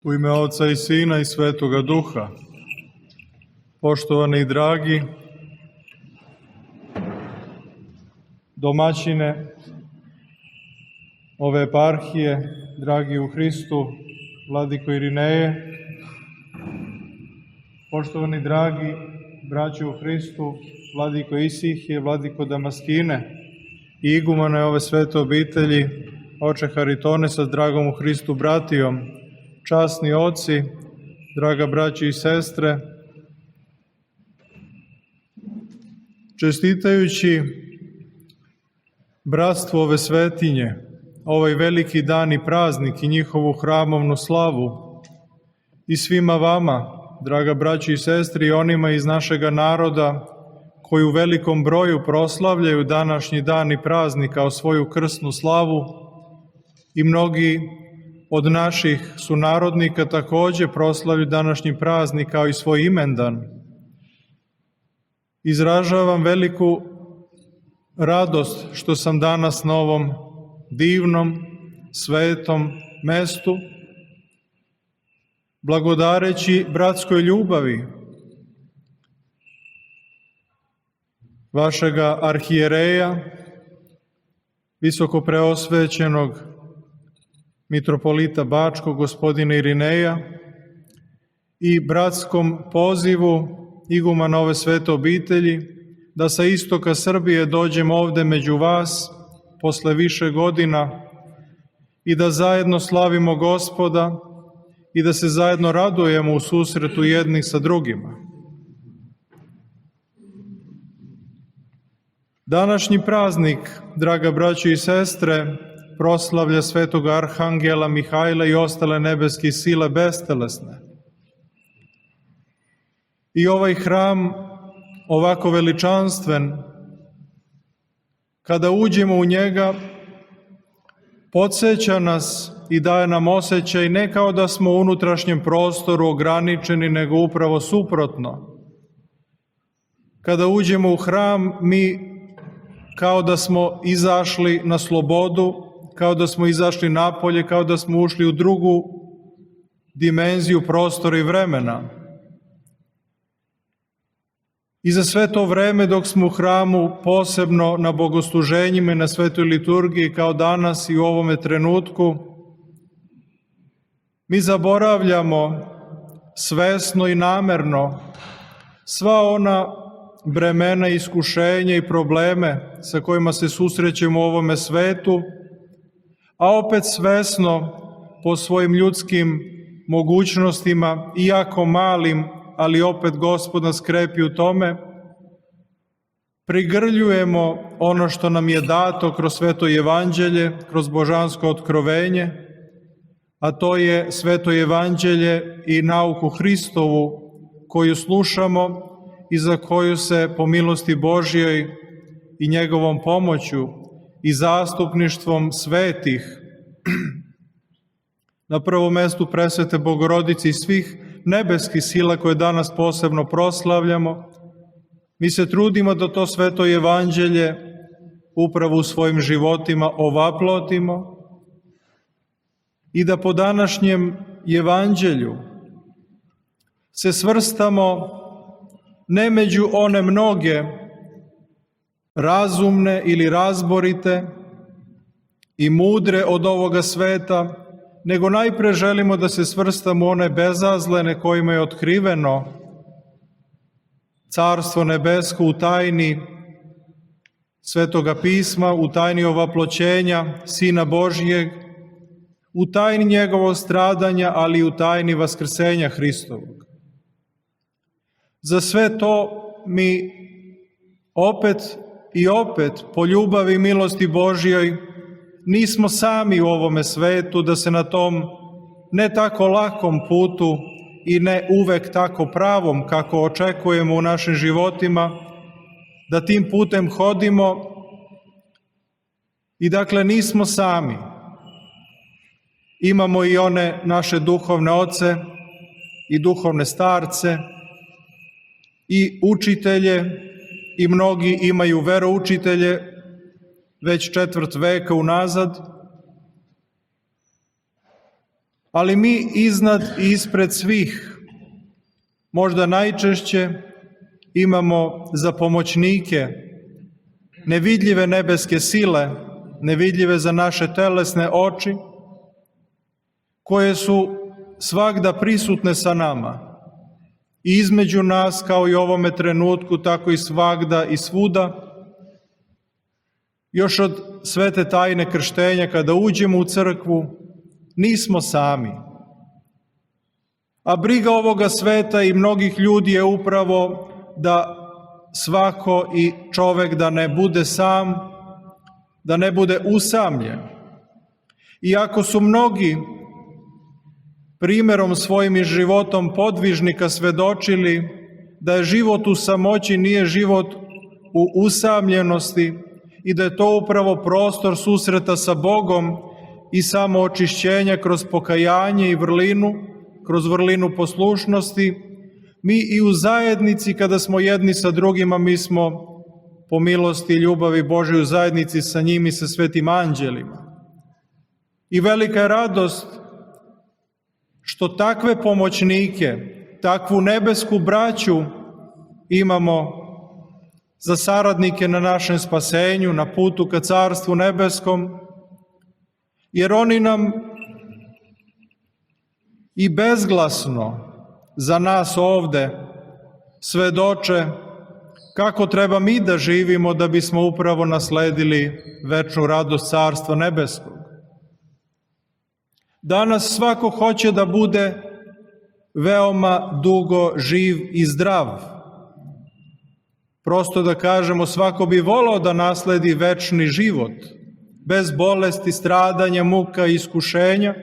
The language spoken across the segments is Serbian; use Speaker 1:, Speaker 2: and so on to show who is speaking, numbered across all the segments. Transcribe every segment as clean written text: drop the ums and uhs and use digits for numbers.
Speaker 1: U ime Oca i Sina i Svetoga Duha. Poštovani i dragi domaćine ove eparhije, dragi u Hristu, vladiko Irineje, poštovani dragi braći u Hristu, vladiko Isihije, vladiko Damaskine i igumane ove svete obitelji, oče Haritone sa dragom u Hristu bratijom, časni oci, draga braći i sestre, čestitajući bratstvu ove svetinje, ovaj veliki dan i praznik i njihovu hramovnu slavu, i svima vama, draga braći i sestri, i onima iz našega naroda koji u velikom broju proslavljaju današnji dan i praznik kao svoju krsnu slavu, i mnogi od naših sunarodnika također proslavljaju današnji praznik kao i svoj imendan. Izražavam veliku radost što sam danas na ovom divnom, svetom mestu, blagodareći bratskoj ljubavi vašega arhijereja, visoko preosvećenog mitropolita Bačkog, gospodina Irineja, i bratskom pozivu igumana ove svete obitelji, da sa istoka Srbije dođemo ovde među vas posle više godina i da zajedno slavimo Gospoda i da se zajedno radujemo u susretu jednih sa drugima. Današnji praznik, draga braćo i sestre, proslavlja svetog arhangela Mihajla i ostale nebeske sile bestelesne. I ovaj hram, ovako veličanstven, kada uđemo u njega, podsjeća nas i daje nam osjećaj ne kao da smo u unutrašnjem prostoru ograničeni, nego upravo suprotno. Kada uđemo u hram, mi kao da smo izašli na slobodu, kao da smo izašli napolje, kao da smo ušli u drugu dimenziju prostora i vremena. I za sve to vreme dok smo u hramu, posebno na bogosluženjima i na svetoj liturgiji, kao danas i u ovome trenutku, mi zaboravljamo svesno i namerno sva ona bremena, iskušenja i probleme sa kojima se susrećemo u ovome svetu, a opet svesno po svojim ljudskim mogućnostima, iako malim, ali opet Gospod nas krepi u tome, prigrljujemo ono što nam je dato kroz sveto evanđelje, kroz božansko otkrovenje, a to je sveto evanđelje i nauku Hristovu koju slušamo i za koju se po milosti Božjoj i njegovom pomoću i zastupništvom svetih, na prvom mestu presvete Bogorodice i svih nebeskih sila koje danas posebno proslavljamo, mi se trudimo da to sveto evanđelje upravo u svojim životima ovaplotimo i da po današnjem evanđelju se svrstamo ne među one mnoge razumne ili razborite i mudre od ovoga sveta, nego najpre želimo da se svrstamo u one bezazlene kojima je otkriveno Carstvo nebesko u tajni Svetoga pisma, u tajni ovaploćenja Sina Božjeg, u tajni njegovog stradanja, ali i u tajni vaskrsenja Hristovog. Za sve to mi opet i opet, po ljubavi i milosti Božjoj, nismo sami u ovome svetu, da se na tom ne tako lakom putu i ne uvek tako pravom kako očekujemo u našim životima, da tim putem hodimo i dakle nismo sami. Imamo i one naše duhovne oce i duhovne starce i učitelje, i mnogi imaju veroučitelje već 4. veka unazad, Ali mi iznad i ispred svih, možda najčešće, imamo za pomoćnike nevidljive nebeske sile, nevidljive za naše telesne oči, koje su svagda prisutne sa nama. I između nas, kao i u ovome trenutku, tako i svagda i svuda. Još od svete tajne krštenja, kada uđemo u crkvu, nismo sami. A briga ovoga sveta i mnogih ljudi je upravo da svako i čovek da ne bude sam, da ne bude usamljen. Iako su mnogi primjerom svojim i životom podvižnika svedočili da je život u samoći nije život u usamljenosti i da je to upravo prostor susreta sa Bogom i samoočišćenja kroz pokajanje i vrlinu, kroz vrlinu poslušnosti, mi i u zajednici kada smo jedni sa drugima, mi smo po milosti i ljubavi Božoj u zajednici sa njim i sa svetim anđelima. I velika je radost što takve pomoćnike, takvu nebesku braću imamo za saradnike na našem spasenju, na putu ka Carstvu nebeskom, jer oni nam i bezglasno za nas ovde svedoče kako treba mi da živimo da bismo upravo nasledili večnu radost Carstva nebeskog. Danas svako hoće da bude veoma dugo živ i zdrav. Prosto da kažemo, svako bi volao da nasledi večni život, bez bolesti, stradanja, muka i iskušenja,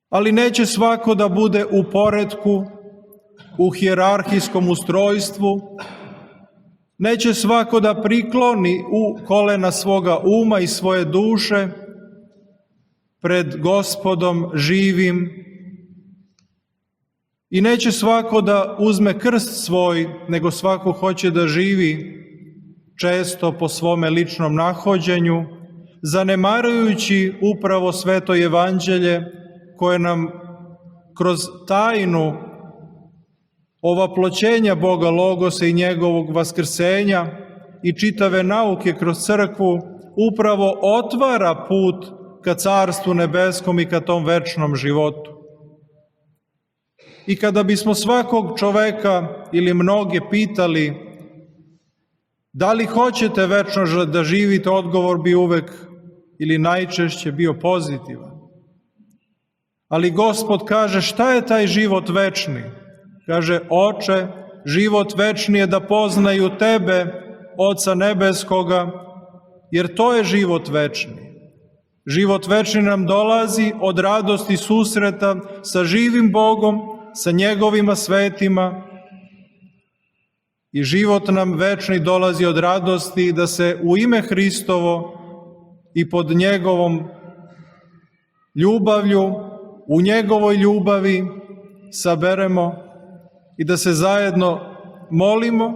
Speaker 1: ali neće svako da bude u poretku, u hijerarhijskom ustrojstvu, neće svako da prikloni u kolena svoga uma i svoje duše pred Gospodom živim i neće svako da uzme krst svoj, nego svako hoće da živi često po svome ličnom nahođenju, zanemarujući upravo sveto evanđelje koje nam kroz tajnu ovaploćenja Boga Logosa i njegovog vaskrsenja i čitave nauke kroz crkvu upravo otvara put ka Carstvu nebeskom i ka tom večnom životu. I kada bismo svakog čoveka ili mnoge pitali da li hoćete večno da živite, odgovor bi uvek ili najčešće bio pozitivan. Ali Gospod kaže, šta je taj život večni? Kaže, Oče, život večni je da poznaju Tebe, Oca nebeskoga, jer to je život večni. Život večni nam dolazi od radosti susreta sa živim Bogom, sa njegovima svetima, i život nam večni dolazi od radosti da se u ime Hristovo i pod njegovom ljubavlju, u njegovoj ljubavi saberemo i da se zajedno molimo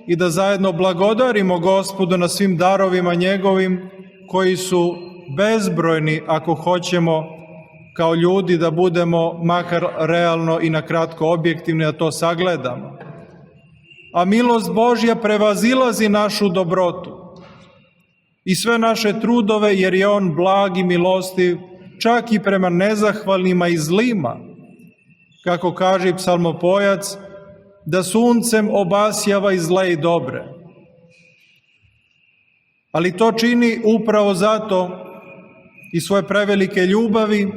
Speaker 1: i da zajedno blagodarimo Gospodu na svim darovima njegovim koji su bezbrojni ako hoćemo kao ljudi da budemo makar realno i na kratko objektivni da to sagledamo. A milost Božja prevazilazi našu dobrotu i sve naše trudove, jer je On blag i milostiv čak i prema nezahvalnima i zlima, kako kaže psalmopojac, da suncem obasjava i zle i dobre. Ali to čini upravo zato i svoje prevelike ljubavi,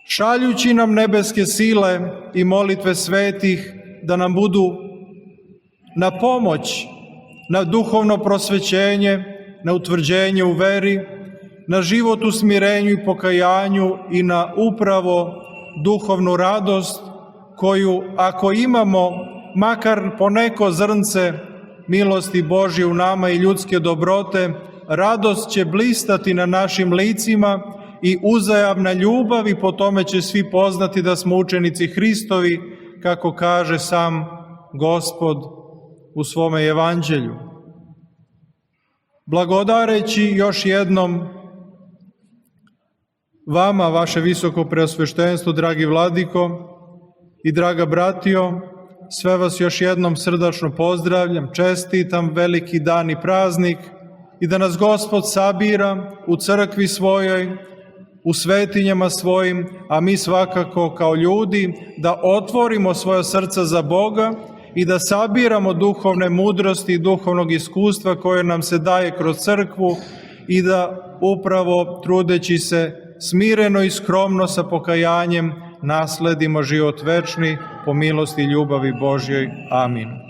Speaker 1: šaljući nam nebeske sile i molitve svetih da nam budu na pomoć, na duhovno prosvećenje, na utvrđenje u veri, na život u smirenju i pokajanju i na upravo duhovnu radost koju, ako imamo makar poneko zrnce milosti Božje u nama i ljudske dobrote, radost će blistati na našim licima i uzajamna ljubav, i po tome će svi poznati da smo učenici Hristovi, kako kaže sam Gospod u svome evanđelju. Blagodareći još jednom Vama, vaše visoko preosveštenstvo, dragi vladiko i draga bratio, sve vas još jednom srdačno pozdravljam, čestitam veliki dan i praznik i da nas Gospod sabira u crkvi svojoj, u svetinjama svojim, a mi svakako kao ljudi da otvorimo svoja srca za Boga i da sabiramo duhovne mudrosti i duhovnog iskustva koje nam se daje kroz crkvu i da upravo trudeći se smireno i skromno sa pokajanjem nasledimo život večni po milosti i ljubavi Božjoj. Amin.